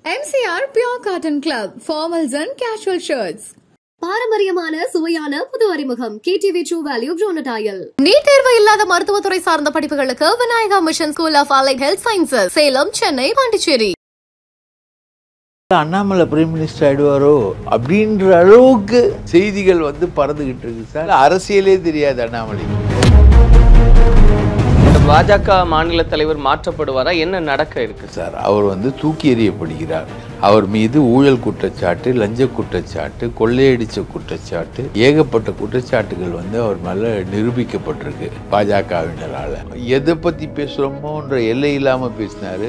MCR Pure Cotton Club, formals and casual shirts. பாரம்பரியமான சுவையான புது அறிமுகம் KTV True Value Bronadile. NEET தேர்வு இல்லாத மருத்துவத்துறை சார்ந்த படிப்புகளுக்கு Vinayaka mission school of allied health sciences, Salem, Chennai, Pondicherry. Annamalai prime minister ஆயிடுவாரோ அப்படின்ற அளவுக்கு செய்திகள் பறந்துகிட்டு இருக்கு சார். அரசியலே தெரியாது அண்ணாமலை. பாஜக மாநில தலைவர் மாற்றப்படுவாரா? என்ன நடக்க இருக்கு சார்? அவர் தூக்கி எறியப்படுகிறார். அவர் மீது ஊழல் குற்றச்சாட்டு, லஞ்ச குற்றச்சாட்டு, கொள்ளையடிச்ச குற்றச்சாட்டு, ஏகப்பட்ட குற்றச்சாட்டுகள் அவர் மேல நிரூபிக்கப்பட்டிருக்கு பாஜகவினரால. எதை பத்தி பேசுறோமோன்ற எல்லை இல்லாம பேசினாரு.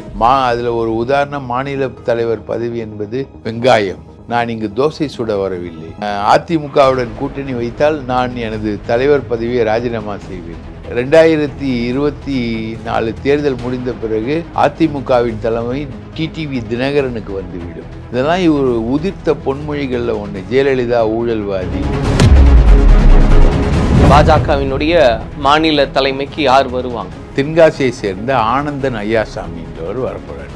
அதுல ஒரு உதாரணம், மாநில தலைவர் பதவி என்பது வெங்காயம். நான் இங்கு தோசை சுட வரவில்லை. அதிமுகவுடன் கூட்டணி வைத்தால் நான் எனது தலைவர் பதவியை ராஜினாமா செய்வேன். 2024 தேர்தல் முடிந்த பிறகு அதிமுகவின் தலைமை டிடிவி தினகரனுக்கு வந்துவிடும். இதெல்லாம் இவர் உதிர்த்த பொன்மொழிகள்ல ஒண்ணு. ஜெயலலிதா ஊழல்வாதி. பாஜகவினுடைய மாநில தலைமைக்கு யார் வருவாங்க? தென்காசியை சேர்ந்த ஆனந்தன் ஐயாசாமி என்றவர் வரப்போறார்.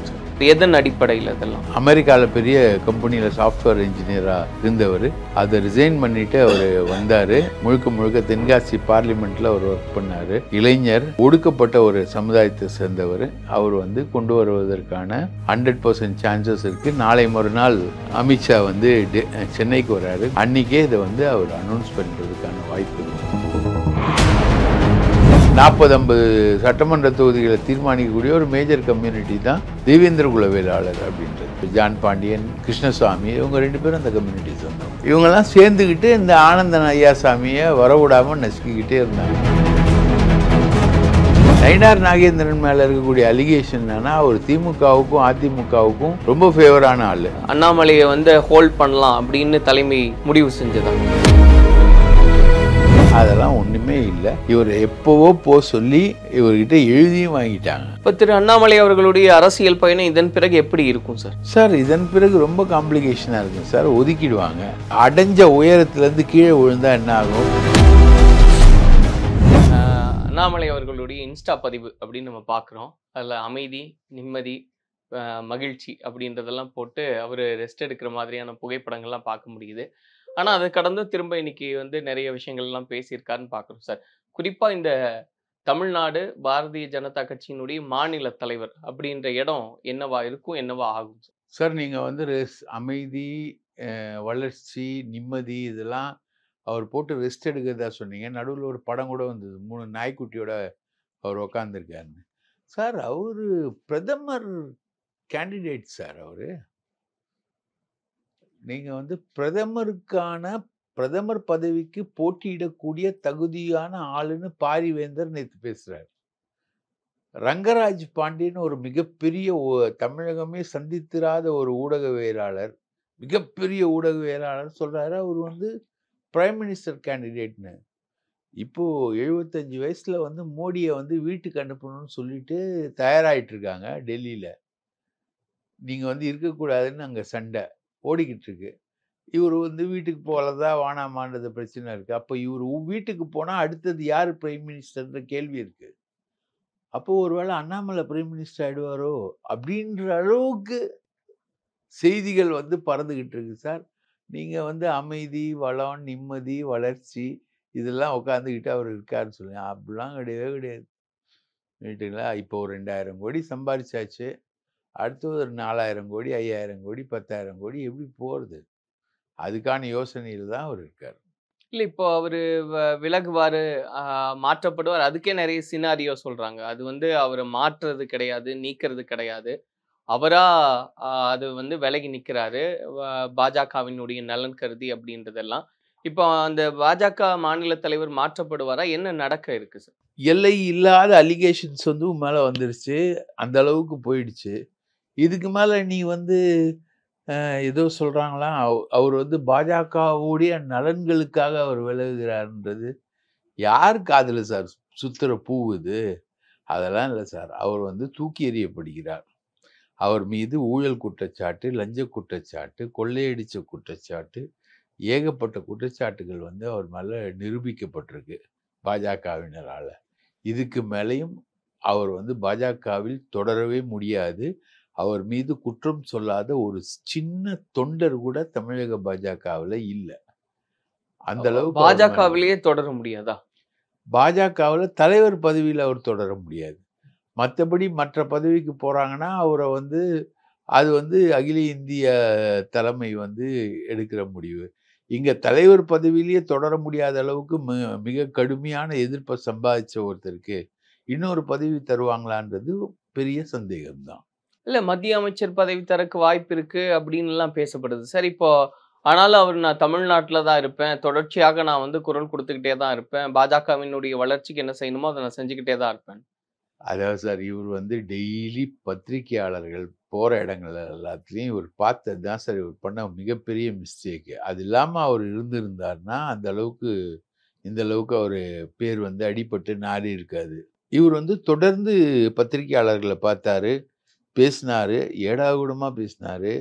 எதன் அடிப்படையில்? அதெல்லாம் அமெரிக்காவில் பெரிய கம்பெனியில் சாஃப்ட்வேர் இன்ஜினியராக இருந்தவர். அதை ரிசைன் பண்ணிட்டு அவர் வந்தார். முழுக்க தென்காசி பார்லிமெண்ட்டில் அவர் ஒர்க் பண்ணார். இளைஞர், ஒடுக்கப்பட்ட ஒரு சமுதாயத்தை சேர்ந்தவர். அவர் கொண்டு வருவதற்கான 100% சான்சஸ் இருக்கு. நாளை மறுநாள் அமித்ஷா சென்னைக்கு வர்றாரு. அன்னைக்கே இதை அவர் அனௌன்ஸ் பண்ணுறதுக்கான வாய்ப்பு இருக்கு. 40-50 சட்டமன்ற தொகுதிகளை தீர்மானிக்கக்கூடிய ஒரு மேஜர் கம்யூனிட்டி தான் தேவேந்திர குல வேளாளர் அப்படின்றது. ஜான் பாண்டியன், கிருஷ்ணசாமி, இவங்க 2 பேரும் அந்த கம்யூனிட்டி சொந்தம். இவங்கெல்லாம் சேர்ந்துக்கிட்டு இந்த ஆனந்தன் ஐயாசாமியை வரவிடாம நசுக்கிக்கிட்டே இருந்தாங்க. நயினார் நாகேந்திரன் மேல இருக்கக்கூடிய அலிகேஷன் என்னன்னா, அவர் திமுகவுக்கும் அதிமுகவுக்கும் ரொம்ப ஃபேவரான ஆளு. அண்ணாமலையை ஹோல்ட் பண்ணலாம் அப்படின்னு தலைமை முடிவு செஞ்சதாங்க. அதெல்லாம் ஒண்ணுமே இல்லை. இவர் எப்பவோ சொல்லி இவர்கிட்ட எழுதியும் வாங்கிட்டாங்க. இப்ப திரு அண்ணாமலை அவர்களுடைய அரசியல் பயணம் இதன் பிறகு எப்படி இருக்கும் சார்? சார், இதன் பிறகு ரொம்ப காம்ப்ளிகேஷனா இருக்கும் சார். ஒதுக்கிடுவாங்க. அடைஞ்ச உயரத்துல இருந்து கீழே விழுந்தா என்ன ஆகும்? அண்ணாமலை அவர்களுடைய இன்ஸ்டா பதிவு அப்படின்னு நம்ம பாக்குறோம். அதுல அமைதி, நிம்மதி, மகிழ்ச்சி அப்படின்றதெல்லாம் போட்டு அவர் ரெஸ்ட் எடுக்கிற மாதிரியான புகைப்படங்கள்லாம் பார்க்க முடியுது. ஆனால் அதை கடந்து திரும்ப இன்னைக்கு நிறைய விஷயங்கள்லாம் பேசியிருக்காருன்னு பார்க்குறோம் சார். குறிப்பாக இந்த தமிழ்நாடு பாரதிய ஜனதா கட்சியினுடைய மாநில தலைவர் அப்படின்ற இடம் என்னவா இருக்கும், என்னவா ஆகும் சார்? சார், நீங்கள் அமைதி, வளர்ச்சி, நிம்மதி இதெல்லாம் அவர் போட்டு ரெஸ்ட் எடுக்கிறதா சொன்னீங்க. நடுவில் ஒரு படம் கூட வந்தது, 3 நாய்க்குட்டியோட அவர் உக்காந்துருக்காருன்னு. சார், அவர் பிரதமர் கேண்டிடேட் சார். அவரு நீங்க பிரதமர் பதவிக்கு போட்டியிடக்கூடிய தகுதியான ஆளுன்னு பாரிவேந்தர் நேற்று பேசுறாரு. ரங்கராஜ் பாண்டியன் ஒரு மிகப்பெரிய தமிழகமே சந்தித்திராத ஒரு ஊடகவியலாளர், மிகப்பெரிய ஊடகவியலாளர் சொல்றாரு அவர் பிரைம் மினிஸ்டர் கேண்டிடேட்னு. இப்போ 75 வயசுல மோடியை வீட்டுக்கு அனுப்பணும்னு சொல்லிட்டு தயாராயிட்டு இருக்காங்க டெல்லியில. நீங்க இருக்கக்கூடாதுன்னு அங்க சண்டை ஓடிக்கிட்டு இருக்கு. இவர் வீட்டுக்கு போகலதா வானாமான்றது பிரச்சனை இருக்கு. அப்போ இவர் வீட்டுக்கு போனா அடுத்தது யார் பிரைம் மினிஸ்டர்ன்ற கேள்வி இருக்கு. அப்போ ஒருவேளை அண்ணாமலை பிரைம் மினிஸ்டர் ஆயிடுவாரோ அப்படின்ற அளவுக்கு செய்திகள் பறந்துகிட்டு இருக்கு சார். நீங்க அமைதி, வளம், நிம்மதி, வளர்ச்சி இதெல்லாம் உட்காந்துக்கிட்டு அவர் இருக்காருன்னு சொல்லுங்க. அப்படிலாம் கிடையவே கிடையாது. ரைட்டுங்களா? இப்போ ஒரு 2000 கோடி சம்பாதிச்சாச்சு. அடுத்தது ஒரு 4000 கோடி, 5000 கோடி, 10,000 கோடி எப்படி போகிறது? அதுக்கான யோசனையில் தான் அவர் இருக்கார். இல்லை, இப்போ அவர் விலகுவார், மாற்றப்படுவார், அதுக்கே நிறைய சினாரியோ சொல்கிறாங்க. அது அவரை மாற்றுறது கிடையாது, நீக்கிறது கிடையாது. அவரா அது விலகி நிற்கிறாரு பாஜகவினுடைய நலன் கருதி அப்படின்றதெல்லாம். இப்போ அந்த பாஜக மாநில தலைவர் மாற்றப்படுவாரா? என்ன நடக்க இருக்கு சார்? எல்லை இல்லாத அலிகேஷன்ஸ் மேலே வந்துருச்சு. அந்த அளவுக்கு போயிடுச்சு. இதுக்கு மேலே நீ ஏதோ சொல்கிறாங்களா, அவர் பாஜகவுடைய நலன்களுக்காக அவர் விலகுகிறார்ன்றது யார் காதில் சார் சுத்துற பூவுது? அதெல்லாம் இல்லை சார். அவர் தூக்கி எறியப்படுகிறார். அவர் மீது ஊழல் குற்றச்சாட்டு, லஞ்ச குற்றச்சாட்டு, கொள்ளையடிச்ச குற்றச்சாட்டு, ஏகப்பட்ட குற்றச்சாட்டுகள் அவர் மேலே நிரூபிக்கப்பட்டிருக்கு பாஜகவினரால். இதுக்கு மேலேயும் அவர் பாஜகவில் தொடரவே முடியாது. அவர் மீது குற்றம் சொல்லாத ஒரு சின்ன தொண்டர் கூட தமிழக பாஜகவில் இல்லை. அந்த அளவுக்கு பாஜகவிலேயே தொடர முடியாதா? பாஜகவில் தலைவர் பதவியில் அவர் தொடர முடியாது. மற்றபடி மற்ற பதவிக்கு போறாங்கன்னா அவரை வந்து அது அகில இந்திய தலைமை எடுக்கிற முடிவு. இங்க தலைவர் பதவியிலேயே தொடர முடியாத அளவுக்கு மிக கடுமையான எதிர்ப்பை சம்பாதிச்ச ஒருத்தருக்கு இன்னொரு பதவி தருவாங்களான்றது பெரிய சந்தேகம்தான். இல்ல மத்திய அமைச்சர் பதவி தரக்கு வாய்ப்பு இருக்கு அப்படின்னு எல்லாம் பேசப்படுது சார். இப்போ ஆனாலும் அவர் நான் தமிழ்நாட்டில் தான் இருப்பேன், தொடர்ச்சியாக நான் குரல் கொடுத்துக்கிட்டே தான் இருப்பேன், பாஜகவினுடைய வளர்ச்சிக்கு என்ன செய்யணுமோ அதை நான் செஞ்சுக்கிட்டே தான் இருப்பேன். அதாவது சார் இவர் டெய்லி பத்திரிகையாளர்கள் போகிற இடங்கள் எல்லாத்துலேயும் இவர் பார்த்தது தான் சார் இவர் பண்ண மிகப்பெரிய மிஸ்டேக்கு. அது இல்லாமல் அவர் இருந்திருந்தார்னா இந்த அளவுக்கு அவர் பேர் அடிபட்டு நாரி இருக்காது. இவர் தொடர்ந்து பத்திரிகையாளர்களை பார்த்தாரு, பேசினாரு, ஏடாகூடமாக பேசினாரு.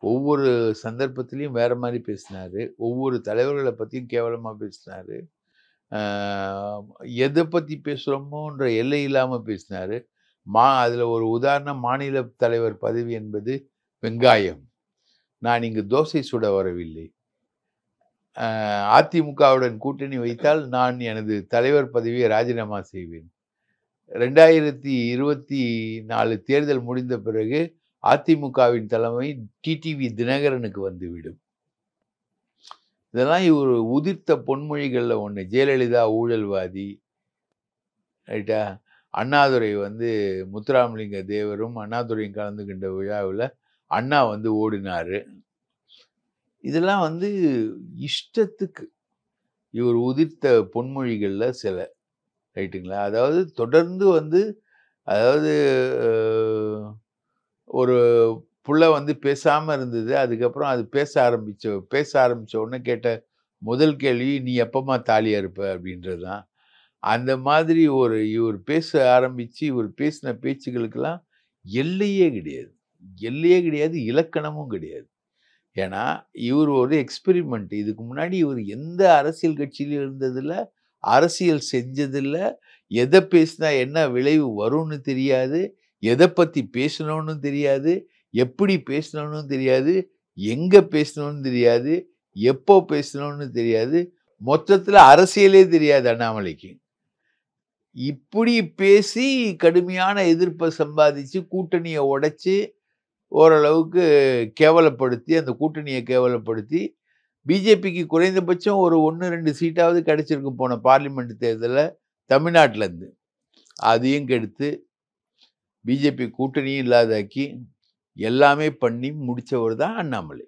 ஒவ்வொரு சந்தர்ப்பத்திலையும் வேற மாதிரி பேசினாரு. ஒவ்வொரு தலைவர்களை பற்றியும் கேவலமாக பேசினாரு. எதை பற்றி பேசுகிறோமோன்ற எல்லை இல்லாமல் பேசினாரு. அதில் ஒரு உதாரணம், மாநில தலைவர் பதவி என்பது வெங்காயம். நான் இங்கு தோசை சுட வரவில்லை. அதிமுகவுடன் கூட்டணி வைத்தால் நான் எனது தலைவர் பதவியை ராஜினாமா செய்வேன். 2024 தேர்தல் முடிந்த பிறகு அதிமுகவின் தலைமை டிடிவி தினகரனுக்கு வந்துவிடும். இதெல்லாம் இவர் உதிர்த்த பொன்மொழிகளில் ஒன்று. ஜெயலலிதா ஊழல்வாதி, ரைட்டா? அண்ணாதுரை முத்துராமலிங்க தேவரும் அண்ணாதுரையும் கலந்துகின்ற விழாவில் அண்ணா ஓடினாரு. இதெல்லாம் இஷ்டத்துக்கு இவர் உதிர்த்த பொன்மொழிகளில் சில, ரைட்டுங்களா? அதாவது தொடர்ந்து அதாவது ஒரு புள்ள பேசாமல் இருந்தது. அதுக்கப்புறம் அது பேச ஆரம்பித்த உடனே கேட்ட முதல் கேள்வி, நீ எப்பமா தாலியா இருப்ப அப்படின்றது தான். அந்த மாதிரி இவர் பேச ஆரம்பித்து இவர் பேசின பேச்சுகளுக்கெல்லாம் எல்லையே கிடையாது, இலக்கணமும் கிடையாது. ஏன்னா இவர் ஒரு எக்ஸ்பெரிமெண்ட். இதுக்கு முன்னாடி இவர் எந்த அரசியல் கட்சியிலும் இருந்ததில்லை, அரசியல் செஞ்சதில்லை. எதை பேசினா என்ன விளைவு வரும்னு தெரியாது, எதை பற்றி பேசணும்னு தெரியாது, எப்படி பேசணும்னு தெரியாது, எங்கே பேசணும்னு தெரியாது, எப்போ பேசணும்னு தெரியாது. மொத்தத்தில் அரசியலே தெரியாது அண்ணாமலைக்கு. இப்படி பேசி கடுமையான எதிர்ப்பை சம்பாதிச்சு கூட்டணியை உடைச்சி ஓரளவுக்கு கேவலப்படுத்தி, அந்த கூட்டணியை கேவலப்படுத்தி பிஜேபிக்கு குறைந்தபட்சம் ஒரு 1-2 சீட்டாவது கிடைச்சிருக்கு போன பார்லிமெண்ட் தேர்தலில் தமிழ்நாட்டிலேருந்து. அதையும் கெடுத்து பிஜேபி கூட்டணியும் இல்லாதாக்கி எல்லாமே பண்ணி முடித்தவர் தான் அண்ணாமலை.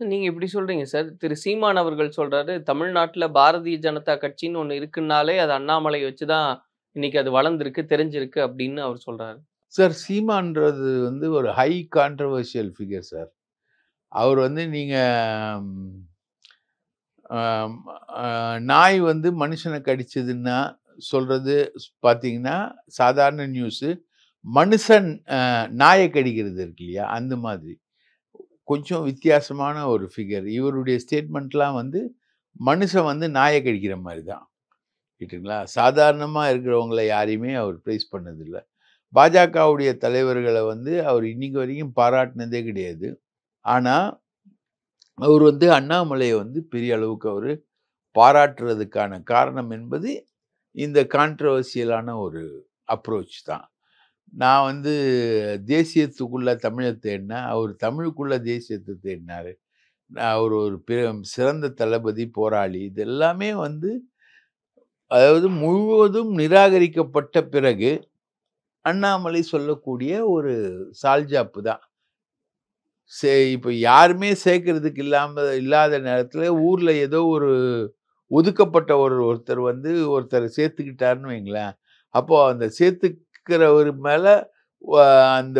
நீங்க இப்படி சொல்றீங்க சார். திரு சீமான் அவர்கள் சொல்றாரு, தமிழ்நாட்டில் பாரதிய ஜனதா கட்சின்னு ஒன்று இருக்குன்னாலே அது அண்ணாமலை வச்சுதான் இன்னைக்கு அது வளர்ந்துருக்கு, தெரிஞ்சிருக்கு அப்படின்னு அவர் சொல்றாரு. சார் சீமான்றது ஒரு ஹை கான்ட்ரவர்ஷியல் ஃபிகர் சார். அவர் நீங்கள் நாய் மனுஷனை கடிச்சதுன்னா சொல்றது பார்த்தீங்கன்னா சாதாரண நியூஸு. மனுஷன் நாயை கடிக்கிறது இருக்கு இல்லையா, அந்த மாதிரி கொஞ்சம் வித்தியாசமான ஒரு ஃபிகர். இவருடைய ஸ்டேட்மெண்ட்லாம் மனுஷன் நாயை கடிக்கிற மாதிரி தான், கேட்டுங்களா? சாதாரணமாக இருக்கிறவங்கள யாரையுமே அவர் ப்ரைஸ் பண்ணதில்லை. பாஜகவுடைய தலைவர்களை அவர் இன்னைக்கு வரைக்கும் பாராட்டினதே கிடையாது. ஆனால் அவர் அண்ணாமலையை பெரிய அளவுக்கு அவர் பாராட்டுறதுக்கான காரணம் என்பது இந்த கான்ட்ரவர்சியலான ஒரு அப்ரோச் தான். நான் தேசியத்துக்குள்ள தமிழை தேடினேன், அவர் தமிழுக்குள்ள தேசியத்தை தேடினார். அவர் ஒரு சிறந்த தளபதி, போராளி. இது எல்லாமே அதாவது முழுவதும் நிராகரிக்கப்பட்ட பிறகு அண்ணாமலை சொல்லக்கூடிய ஒரு சால்ஜாப்பு தான். இப்போ யாருமே சேர்க்கறதுக்கு இல்லாத நேரத்தில் ஊரில் ஏதோ ஒரு ஒதுக்கப்பட்ட ஒருத்தர் சேர்த்துக்கிட்டாருன்னு வைங்களேன். அப்போது அந்த சேர்த்துக்கிறவர் மேலே அந்த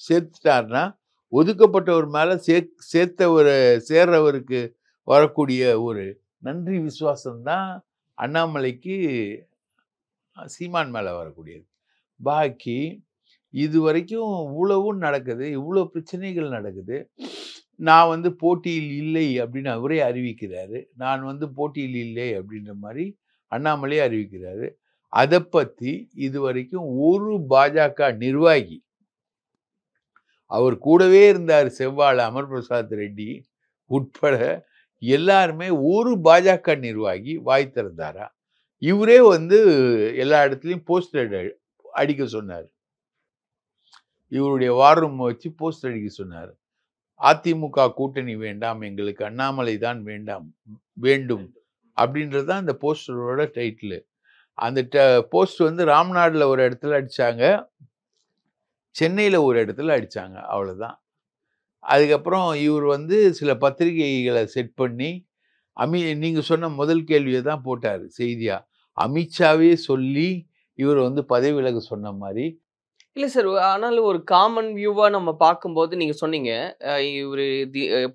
சேர்த்துட்டாருன்னா ஒதுக்கப்பட்டவர் மேலே சேர்றவருக்கு வரக்கூடிய ஒரு நன்றி விசுவாசம்தான் அண்ணாமலைக்கு சீமான் மேலே வரக்கூடியது. பாக்கி இது வரைக்கும் இவ்வளவும் நடக்குது, இவ்வளோ பிரச்சனைகள் நடக்குது. நான் போட்டியில் இல்லை அப்படின்னு அவரே அறிவிக்கிறாரு. நான் போட்டியில் இல்லை அப்படின்ற மாதிரி அண்ணாமலே அறிவிக்கிறாரு. அதை பற்றி இதுவரைக்கும் ஒரு பாஜக நிர்வாகி, அவர் கூடவே இருந்தார் செவ்வாழ் அமர் பிரசாத் ரெட்டி உட்பட எல்லாருமே, ஒரு பாஜக நிர்வாகி வாய் திறந்தாரா? இவரே வந்து எல்லா இடத்துலையும் போஸ்டர் அடிக்க சொன்னார். இவருடைய வார் ரூம் வச்சு போஸ்டர் அடிக்க சொன்னார். அதிமுக கூட்டணி வேண்டாம், எங்களுக்கு அண்ணாமலை தான் வேண்டும் அப்படின்றது தான் அந்த போஸ்டரோட டைட்டில். அந்த போஸ்ட் வந்து ராம்நாடில் ஒரு இடத்துல அடித்தாங்க, சென்னையில் ஒரு இடத்துல அடித்தாங்க, அவ்வளோதான். அதுக்கப்புறம் இவர் வந்து சில பத்திரிகைகளை செட் பண்ணி நீங்கள் சொன்ன முதல் கேள்வியை தான் போட்டார் செய்தியாக. அமித்ஷாவே சொல்லி இவர் வந்து பதவி விலக சொன்ன மாதிரி. இல்லை சார், ஆனாலும் ஒரு காமன் வியூவாக நம்ம பார்க்கும்போது நீங்கள் சொன்னீங்க இவர்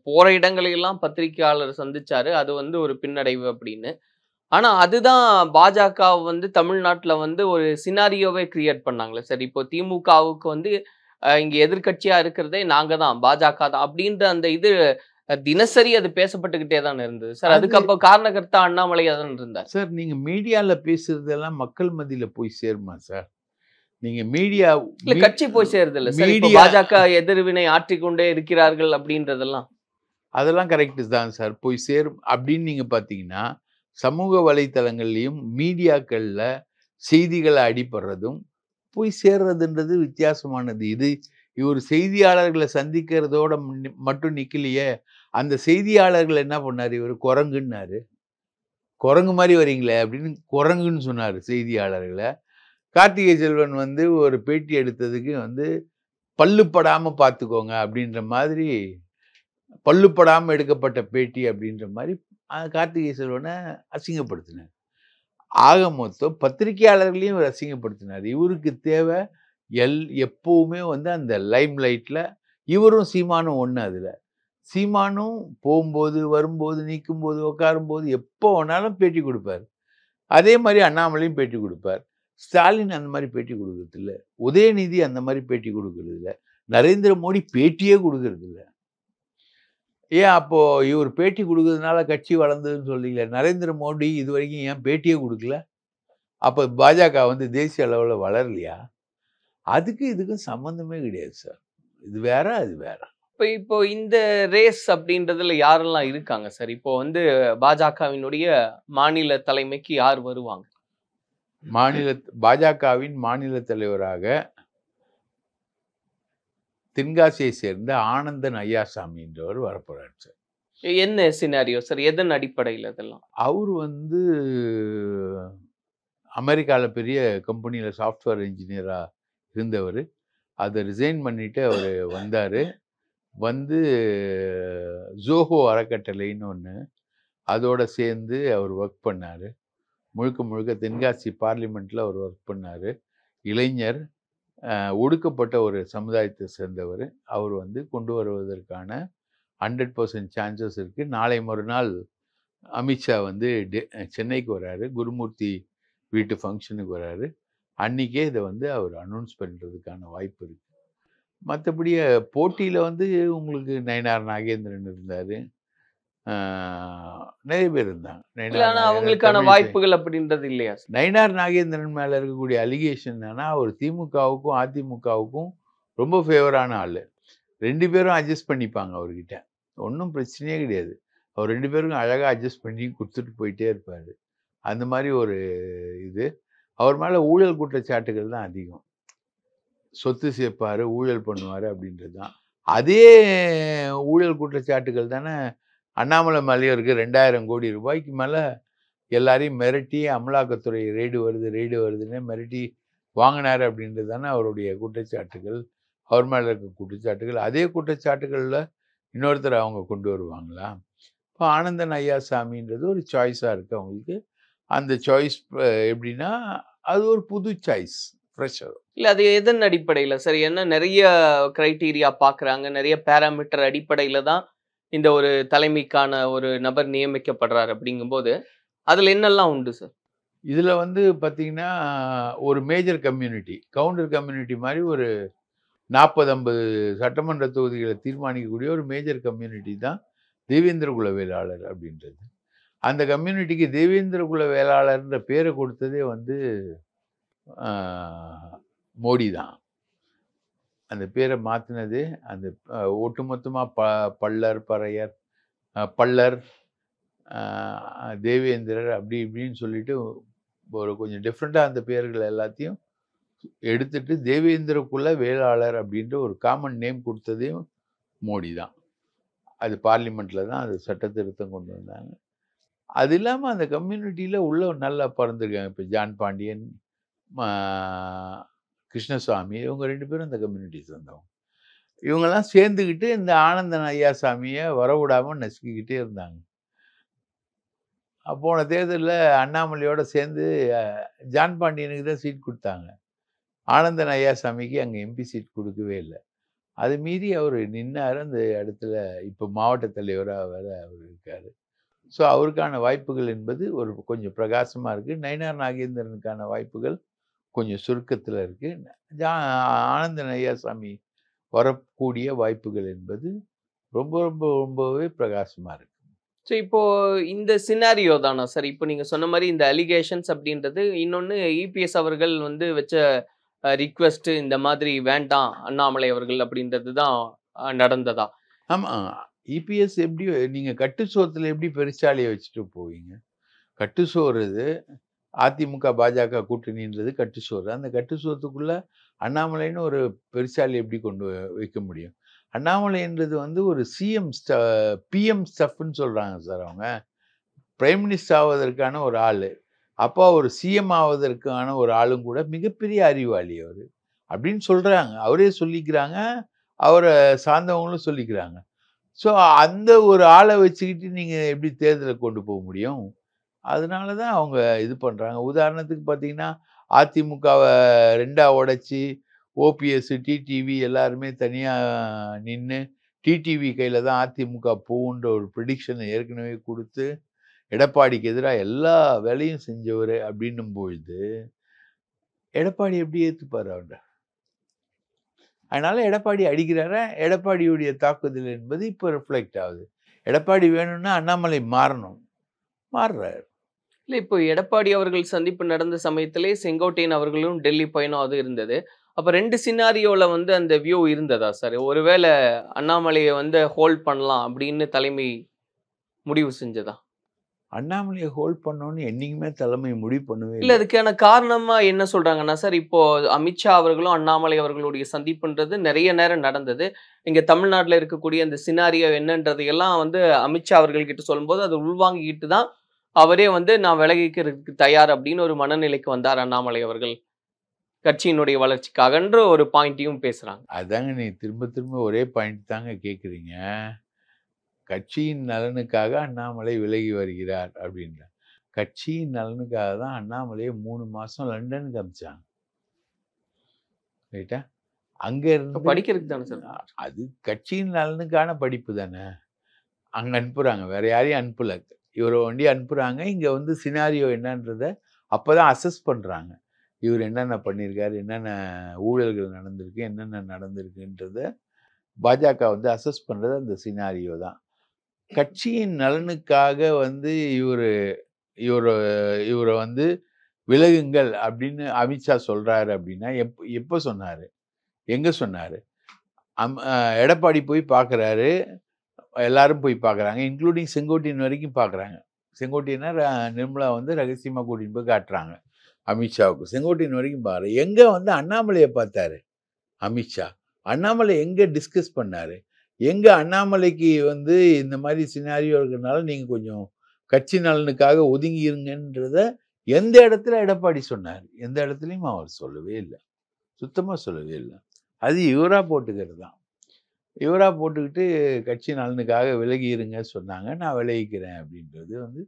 போகிற இடங்களெல்லாம் பத்திரிகையாளர் சந்திச்சாரு, அது வந்து ஒரு பின்னடைவு அப்படின்னு. ஆனால் அதுதான் பாஜக வந்து தமிழ்நாட்டில் வந்து ஒரு சினாரியோவே கிரியேட் பண்ணாங்களே சார். இப்போ திமுகவுக்கு வந்து இங்கே எதிர்கட்சியாக இருக்கிறதே நாங்கள் தான், பாஜக தான் அப்படின்ற அந்த இது தினசரி அது பேசப்பட்டுக்கிட்டே தான் இருந்தது சார். அதுக்கு அப்போ காரணகர்த்தா அண்ணாமலையா தான் இருந்தார் சார். நீங்கள் மீடியாவில் பேசுறதெல்லாம் மக்கள் மத்தியில் போய் சேருமா சார்? நீங்க மீடியா இல்ல கட்சி போய் சேருது இல்ல சார். இப்போ பாஜக எதிர்வினை ஆற்றிக்கொண்டே இருக்கிறார்கள் அப்படின்றதெல்லாம் அதெல்லாம் கரெக்ட் தான் சார், போய் சேரும். அப்படின்னு நீங்க பாத்தீங்கன்னா சமூக வலைத்தளங்கள்லையும் மீடியாக்கள்ல செய்திகளை அடிபடுறதும் போய் சேர்றதுன்றது வித்தியாசமானது. இது இவர் செய்தியாளர்களை சந்திக்கிறதோட மட்டும் நிக்கலையே. அந்த செய்தியாளர்கள் என்ன பண்ணாரு, இவர் குரங்குன்னாரு. குரங்கு மாதிரி வரீங்களே அப்படின்னு குரங்குன்னு சொன்னார் செய்தியாளர்களை. கார்த்திகை செல்வன் வந்து ஒரு பேட்டி எடுத்ததுக்கு வந்து பல்லுப்படாமல் பார்த்துக்கோங்க அப்படின்ற மாதிரி, பல்லுப்படாமல் எடுக்கப்பட்ட பேட்டி அப்படின்ற மாதிரி கார்த்திகை செல்வனை அசிங்கப்படுத்தினார். ஆக மொத்தம் பத்திரிகையாளர்களையும் இவர் அசிங்கப்படுத்தினார். இவருக்கு தேவை எப்பவுமே வந்து அந்த லைம் லைட்டில் இவரும் சீமானும் ஒன்று. அதில் சீமானும் போகும்போது வரும்போது நிற்கும்போது உட்காரும்போது எப்போ வேணாலும் பேட்டி கொடுப்பார். அதே மாதிரி அண்ணாமலையும் பேட்டி கொடுப்பார். ஸ்டாலின் அந்த மாதிரி பேட்டி கொடுக்கறது இல்லை, உதயநிதி அந்த மாதிரி பேட்டி கொடுக்கறது இல்லை, நரேந்திர மோடி பேட்டியே கொடுக்கறது இல்லை. ஏன் அப்போ இவர் பேட்டி கொடுக்கறதுனால கட்சி வளர்ந்ததுன்னு சொல்றீங்களே, நரேந்திர மோடி இது வரைக்கும் ஏன் பேட்டியே கொடுக்கல? அப்போ பாஜக வந்து தேசிய அளவில் வளரலையா? அதுக்கு இதுக்கும் சம்மந்தமே கிடையாது சார். இது வேற அது வேற. இப்போ இந்த ரேஸ் அப்படின்றதுல யாரெல்லாம் இருக்காங்க சார்? இப்போ வந்து பாஜகவினுடைய மாநில தலைமைக்கு யார் வருவாங்க? பாஜகவின் மாநில தலைவராக தென்காசியை சேர்ந்த ஆனந்தன் ஐயாசாமி என்றவர் வரப்போறார் சார். என்ன சினாரியோ சார்? எதன் அடிப்படையில் அதெல்லாம்? அவர் வந்து அமெரிக்காவில் பெரிய கம்பெனியில் சாஃப்ட்வேர் இன்ஜினியராக இருந்தவர். அதை ரிசைன் பண்ணிட்டு அவர் வந்தார். வந்து ஜோஹோ அறக்கட்டளைன்னு ஒன்று, அதோட சேர்ந்து அவர் ஒர்க் பண்ணார். முழுக்க முழுக்க தென்காசி பார்லிமெண்ட்டில் அவர் ஒர்க் பண்ணார். இளைஞர், ஒடுக்கப்பட்ட ஒரு சமுதாயத்தை சேர்ந்தவர். அவர் வந்து கொண்டு வருவதற்கான 100% சான்சஸ் இருக்குது. நாளை மறுநாள் அமித்ஷா வந்து சென்னைக்கு வராரு, குருமூர்த்தி வீட்டு ஃபங்க்ஷனுக்கு வராரு. அன்றைக்கே இதை வந்து அவர் அனௌன்ஸ் பண்ணுறதுக்கான வாய்ப்பு இருக்குது. மற்றபடி போட்டியில் வந்து உங்களுக்கு நயினார் நாகேந்திரன் இருந்தார், நிறைய பேர் இருந்தாங்க. அவங்களுக்கான வாய்ப்புகள் அப்படின்றது இல்லையா? நயினார் நாகேந்திரன் மேலே இருக்கக்கூடிய அலிகேஷன் என்னன்னா, அவர் திமுகவுக்கும் அதிமுகவுக்கும் ரொம்ப ஃபேவரான ஆள். 2 பேரும் அட்ஜஸ்ட் பண்ணிப்பாங்க அவர்கிட்ட, ஒன்றும் பிரச்சனையே கிடையாது. அவர் 2 பேருக்கும் அழகாக அட்ஜஸ்ட் பண்ணி கொடுத்துட்டு போயிட்டே இருப்பார். அந்த மாதிரி ஒரு இது. அவர் மேலே ஊழல் குற்றச்சாட்டுகள் தான் அதிகம். சொத்து சேர்ப்பார், ஊழல் பண்ணுவார் அப்படின்றது தான். அதே ஊழல் குற்றச்சாட்டுகள் தானே அண்ணாமலை மேலேயும் இருக்குது. 2000 கோடி ரூபாய்க்கு மேலே எல்லாரையும் மிரட்டி அமலாக்கத்துறை ரெய்டு வருதுன்னு மிரட்டி வாங்கினார் அப்படின்றது தானே அவருடைய குற்றச்சாட்டுகள், அவர் மேலே இருக்க குற்றச்சாட்டுகள். அதே குற்றச்சாட்டுகளில் இன்னொருத்தர் அவங்க கொண்டு வருவாங்களா? இப்போ ஆனந்தன் ஐயாசாமின்றது ஒரு சாய்ஸாக இருக்குது அவங்களுக்கு. அந்த சாய்ஸ் எப்படின்னா அது ஒரு புது சாய்ஸ், ஃப்ரெஷர். இல்லை அது எதன் அடிப்படையில் சார்? என்ன நிறைய கிரைட்டீரியா பார்க்குறாங்க, நிறைய பேராமீட்டர் அடிப்படையில் தான் இந்த ஒரு தலைமைக்கான ஒரு நபர் நியமிக்கப்படுறார். அப்படிங்கும்போது அதில் என்னெல்லாம் உண்டு சார்? இதில் வந்து பார்த்தீங்கன்னா ஒரு மேஜர் கம்யூனிட்டி, கவுண்டர் கம்யூனிட்டி மாதிரி ஒரு 40-50 சட்டமன்ற தொகுதிகளை தீர்மானிக்கக்கூடிய ஒரு மேஜர் கம்யூனிட்டி தான் தேவேந்திர குல வேளாளர் அப்படின்றது. அந்த கம்யூனிட்டிக்கு தேவேந்திர குல வேளாளர்ன்ற பேரை கொடுத்ததே வந்து மோடி தான். அந்த பேரை மாற்றினது அந்த ஒட்டுமொத்தமாக பல்லர், பறையர், பல்லர், தேவேந்திரர் அப்படி இப்படின்னு சொல்லிட்டு ஒரு கொஞ்சம் டிஃப்ரெண்ட்டாக அந்த பேர்கள் எல்லாத்தையும் எடுத்துட்டு தேவேந்திர குல வேளாளர் அப்படின்ற ஒரு காமன் நேம் கொடுத்ததையும் மோடி தான். அது பார்லிமெண்ட்டில் தான் அது சட்ட திருத்தம் கொண்டு வந்தாங்க. அது இல்லாமல் அந்த கம்யூனிட்டியில் உள்ள நல்லா பறந்துருக்காங்க. இப்போ ஜான் பாண்டியன், கிருஷ்ணசாமி, இவங்க 2 பேரும் இந்த கம்யூனிட்டிஸ் வந்தவங்க. இவங்கெல்லாம் சேர்ந்துக்கிட்டு இந்த ஆனந்தன் ஐயாசாமியை வரவிடாமல் நசுக்கிக்கிட்டே இருந்தாங்க. போன தேர்தலில் அண்ணாமலையோட சேர்ந்து ஜான் பாண்டியனுக்கு தான் சீட் கொடுத்தாங்க. ஆனந்தன் ஐயாசாமிக்கு அங்கே எம்பி சீட் கொடுக்கவே இல்லை. அது மீறி அவர் நின்னார் அந்த இடத்துல. இப்போ மாவட்ட தலைவராக வேற அவர் இருக்கார். ஸோ அவருக்கான வாய்ப்புகள் என்பது ஒரு கொஞ்சம் பிரகாசமாக இருக்குது. நயினார் நாகேந்திரனுக்கான வாய்ப்புகள் கொஞ்சம் சுருக்கத்தில் இருக்குது. ஆனந்தன் ஐயாசாமி வரக்கூடிய வாய்ப்புகள் என்பது ரொம்பவே பிரகாசமாக இருக்குது. ஸோ இப்போ இந்த சினாரியோ தானா சார்? இப்போ நீங்கள் சொன்ன மாதிரி இந்த அலிகேஷன்ஸ் அப்படின்றது இன்னொன்று இபிஎஸ் அவர்கள் வந்து வச்ச ரிக்வெஸ்ட் இந்த மாதிரி வேண்டாம் அண்ணாமலை அவர்கள் அப்படின்றது தான் நடந்ததா? ஆமாம். இபிஎஸ் எப்படி நீங்கள் கட்டு சோத்தில் எப்படி பெருசாலியை வச்சுட்டு போவீங்க? கட்டு சோறுது அதிமுக பாஜக கூட்டணின்றது கட்டு சோறு. அந்த கட்டு சோத்துக்குள்ளே அண்ணாமலைன்னு ஒரு பெருசாலி எப்படி கொண்டு வைக்க முடியும்? அண்ணாமலைன்றது வந்து ஒரு பிஎம் ஸ்டஃப்னு சொல்கிறாங்க சார். அவங்க பிரைம் மினிஸ்டர் ஆவதற்கான ஒரு ஆள், அப்போ ஒரு சிஎம் ஆவதற்கான ஒரு ஆளும் கூட மிகப்பெரிய அறிவாளி அவர் அப்படின்னு சொல்கிறாங்க. அவரே சொல்லிக்கிறாங்க, அவரை சார்ந்தவங்களும் சொல்லிக்கிறாங்க. ஸோ அந்த ஒரு ஆளை வச்சுக்கிட்டு நீங்கள் எப்படி தேர்தலை கொண்டு போக முடியும்? அதனால தான் அவங்க இது பண்ணுறாங்க. உதாரணத்துக்கு பார்த்தீங்கன்னா அதிமுகவை 2ஆ உடைச்சி ஓபிஎஸ், டிடிவி எல்லாருமே தனியாக நின்று டிடிவி கையில் தான் அதிமுக போகுன்ற ஒரு ப்ரிடிக்ஷனை ஏற்கனவே கொடுத்து எடப்பாடிக்கு எதிராக எல்லா வேலையும் செஞ்சவர் அப்படின்னும் பொழுது எடப்பாடி எப்படி ஏற்றுப்பார் அவர்கிட்ட? அதனால எடப்பாடி அடிக்கிறார. எடப்பாடியுடைய தாக்குதல் என்பது இப்போ ரிஃப்ளெக்ட் ஆகுது. எடப்பாடி வேணும்னா அண்ணாமலை மாறுறாரு. இல்லை, இப்போ எடப்பாடி அவர்கள் சந்திப்பு நடந்த சமயத்திலே செங்கோட்டையன் அவர்களும் டெல்லி பயணம் அது இருந்தது. அப்போ 2 சினாரியோவில் வந்து அந்த வியூ இருந்ததா சார்? ஒருவேளை அண்ணாமலையை வந்து ஹோல்ட் பண்ணலாம் அப்படின்னு தலைமை முடிவு செஞ்சதா? அண்ணாமலையை ஹோல்ட் பண்ணோன்னு என்னைக்குமே தலைமை முடிவு பண்ணவே இல்லை. அதுக்கான காரணமா என்ன சொல்றாங்கன்னா சார், இப்போ அமித்ஷா அவர்களும் அண்ணாமலை அவர்களுடைய சந்திப்புன்றது நிறைய நேரம் நடந்தது. இங்க தமிழ்நாட்டில் இருக்கக்கூடிய அந்த சினாரியோ என்னன்றதையெல்லாம் வந்து அமித்ஷா அவர்கள்கிட்ட சொல்லும்போது அதை உள்வாங்கிக்கிட்டு தான் அவரே வந்து நான் விலகிக்கிறதுக்கு தயார் அப்படின்னு ஒரு மனநிலைக்கு வந்தார் அண்ணாமலை அவர்கள், கட்சியினுடைய வளர்ச்சிக்காகன்ற ஒரு பாயிண்ட்டையும் பேசுறாங்க. அதாங்க நீ திரும்ப ஒரே பாயிண்ட் தாங்க கேட்குறீங்க. கட்சியின் நலனுக்காக அண்ணாமலை விலகி வருகிறார் அப்படின்ற. கட்சியின் நலனுக்காக தான் அண்ணாமலையை 3 மாதம் லண்டனுக்கு அனுப்பிச்சாங்க. ரைட்டா? அங்கே இருந்து படிக்கிறதுக்கு தானே சார்? அது கட்சியின் நலனுக்கான படிப்பு தானே. அங்கே அனுப்புகிறாங்க, வேற யாரையும் அனுப்பலை. இவரை வண்டி அனுப்புகிறாங்க. இங்கே வந்து சினாரியோ என்னன்றதை அப்போ தான் அசஸ் பண்ணுறாங்க. இவர் என்னென்ன பண்ணியிருக்காரு, என்னென்ன ஊழல்கள் நடந்திருக்கு, என்னென்ன நடந்திருக்குன்றத பாஜக வந்து அசஸ் பண்ணுறது அந்த சினாரியோ தான். கட்சியின் நலனுக்காக வந்து இவரை வந்து விலகுங்கள் அப்படின்னு அமித்ஷா சொல்றாரு அப்படின்னா எப்போ சொன்னாரு, எங்க சொன்னாரு? எடப்பாடி போய் பார்க்குறாரு, எல்லாரும் போய் பார்க்குறாங்க, இன்க்ளூடிங் செங்கோட்டையன் வரைக்கும் பார்க்குறாங்க. செங்கோட்டையனா நிர்மலா வந்து ரகசியமாக கூட்டின்னு போய் காட்டுறாங்க அமித்ஷாவுக்கு. செங்கோட்டையன் வரைக்கும் பாரு. எங்கே வந்து அண்ணாமலையை பார்த்தாரு அமித்ஷா? அண்ணாமலை எங்கே டிஸ்கஸ் பண்ணாரு? எங்கே அண்ணாமலைக்கு வந்து இந்த மாதிரி சினாரியோ இருக்கிறதுனால நீங்கள் கொஞ்சம் கட்சி நலனுக்காக ஒதுங்கி இருங்கன்றத எந்த இடத்துல எடப்பாடி சொன்னார்? எந்த இடத்துலையும் அவர் சொல்லவே இல்லை, சுத்தமாக சொல்லவே இல்லை. அது இவராக போட்டுக்கிறது தான். இவராக போட்டுக்கிட்டு கட்சி நலனுக்காக விலகி இருங்க சொன்னாங்க, நான் விலகிக்கிறேன் அப்படின்றது வந்து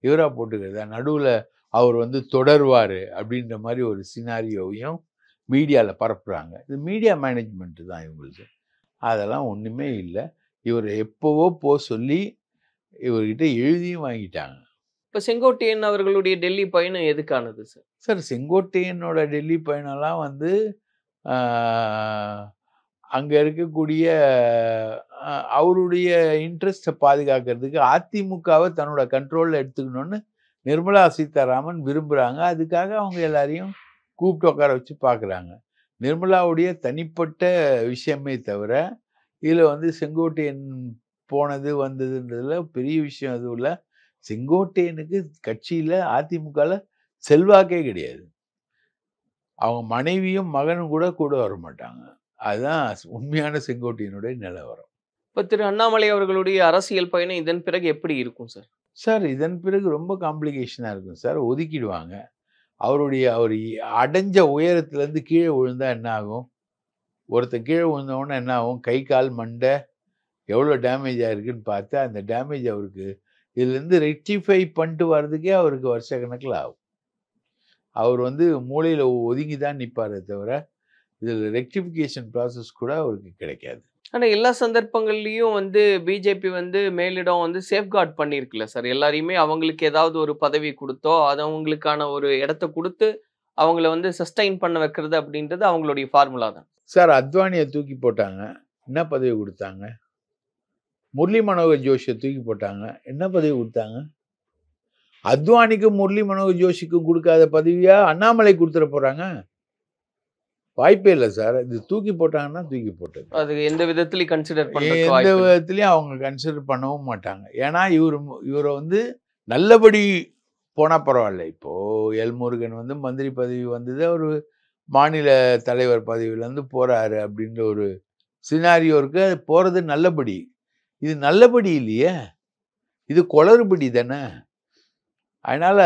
இவராக போட்டுக்கிறது தான். நடுவில் அவர் வந்து தொடருவார் அப்படின்ற மாதிரி ஒரு சினாரியோவையும் மீடியாவில் பரப்புகிறாங்க. இது மீடியா மேனேஜ்மெண்ட்டு தான் இவங்களுக்கு. அதெல்லாம் ஒன்றுமே இல்லை. இவர் எப்போவோ சொல்லி இவர்கிட்ட எழுதியும் வாங்கிட்டாங்க. இப்போ செங்கோட்டையன் அவர்களுடைய டெல்லி பயணம் எதுக்கானது சார்? சார், செங்கோட்டையனோட டெல்லி பயணம்லாம் வந்து அங்கே இருக்கக்கூடிய அவருடைய இன்ட்ரெஸ்ட்டை பாதுகாக்கிறதுக்கு அதிமுகவை தன்னோட கண்ட்ரோலில் எடுத்துக்கணும்னு நிர்மலா சீதாராமன் விரும்புகிறாங்க. அதுக்காக அவங்க எல்லாரையும் கூப்பிட்டு உட்கார வச்சு பார்க்குறாங்க. நிர்மலாவுடைய தனிப்பட்ட விஷயமே தவிர இதில் செங்கோட்டையன் போனது வந்ததுன்றதுல பெரிய விஷயம் எதுவும் இல்லை. செங்கோட்டையனுக்கு கட்சியில் அதிமுகவில் செல்வாக்கே கிடையாது. அவங்க மனைவியும் மகனும் கூட வர மாட்டாங்க. அதுதான் உண்மையான செங்கோட்டையனுடைய நிலவரம். இப்போ திரு அண்ணாமலை அவர்களுடைய அரசியல் பயணம் இதன் பிறகு எப்படி இருக்கும் சார்? சார், இதன் பிறகு ரொம்ப காம்ப்ளிகேஷனாக இருக்கும் சார். ஒதுக்கிடுவாங்க. அவர் அடைஞ்ச உயரத்துலேருந்து கீழே விழுந்தா என்ன ஆகும்? ஒருத்தர் கீழே விழுந்தவொன்னே என்ன ஆகும்? கை கால் மண்டை எவ்வளோ டேமேஜ் ஆகிருக்குன்னு பார்த்தா அந்த டேமேஜ் அவருக்கு இதுலேருந்து ரெக்டிஃபை பண்ணிட்டு வர்றதுக்கே அவருக்கு வருஷ கணக்கில் ஆகும். அவர் மூளையில் ஒதுங்கி தான் நிற்பாரே தவிர இதில் ரெக்டிஃபிகேஷன் ப்ராசஸ் கூட அவருக்கு கிடைக்காது. ஆனால் எல்லா சந்தர்ப்பங்கள்லையும் பிஜேபி மேலிடம் சேஃப்கார்ட் பண்ணியிருக்குல்ல சார். எல்லாரையுமே அவங்களுக்கு ஏதாவது ஒரு பதவி கொடுத்தோ அது அவங்களுக்கான ஒரு இடத்த கொடுத்து அவங்கள சஸ்டைன் பண்ண வைக்கிறது அப்படின்றது அவங்களுடைய ஃபார்முலா தான் சார். அத்வானியை தூக்கி போட்டாங்க, என்ன பதவி கொடுத்தாங்க? முரளி மனோகர் ஜோஷியை தூக்கி போட்டாங்க, என்ன பதவி கொடுத்தாங்க? அத்வானிக்கும் முரளி மனோகர் ஜோஷிக்கும் கொடுக்காத பதவியா அண்ணாமலை கொடுத்துட போறாங்க? வாய்ப்பே இல்லை சார். இது தூக்கி போட்டாங்கன்னா தூக்கி போட்டது. அது எந்த விதத்திலையும் கன்சிடர் எந்த விதத்திலையும் அவங்க கன்சிடர் பண்ணவும் மாட்டாங்க. ஏன்னா இவரை நல்லபடி போனால் பரவாயில்ல. இப்போ எல் முருகன் மந்திரி பதவி வந்தது, ஒரு மாநில தலைவர் பதவியிலேருந்து போறாரு அப்படின்ற ஒரு சினாரியோ இருக்கு. அது போறது நல்லபடி. இது நல்லபடி இல்லையே, இது குளறுபடி தானே. அதனால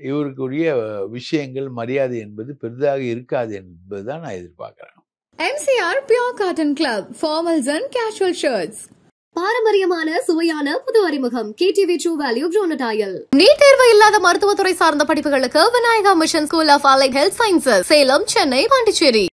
இவருக்குரிய விஷயங்கள் மரியாதை என்பது பெரிதாக இருக்காது என்பதுதான் நான் எதிர்பார்க்கிறேன். MCR Pure Cotton Club, formals and casual shirts. பாரம்பரியமான சுவையான புது அறிமுகம் KTV True Value Bronatile. NEET தேர்வு இல்லாத மருத்துவத்துறை சார்ந்த படிப்புகளுக்கு Vinayaka mission school of allied health sciences, Salem, Chennai, Pondicherry.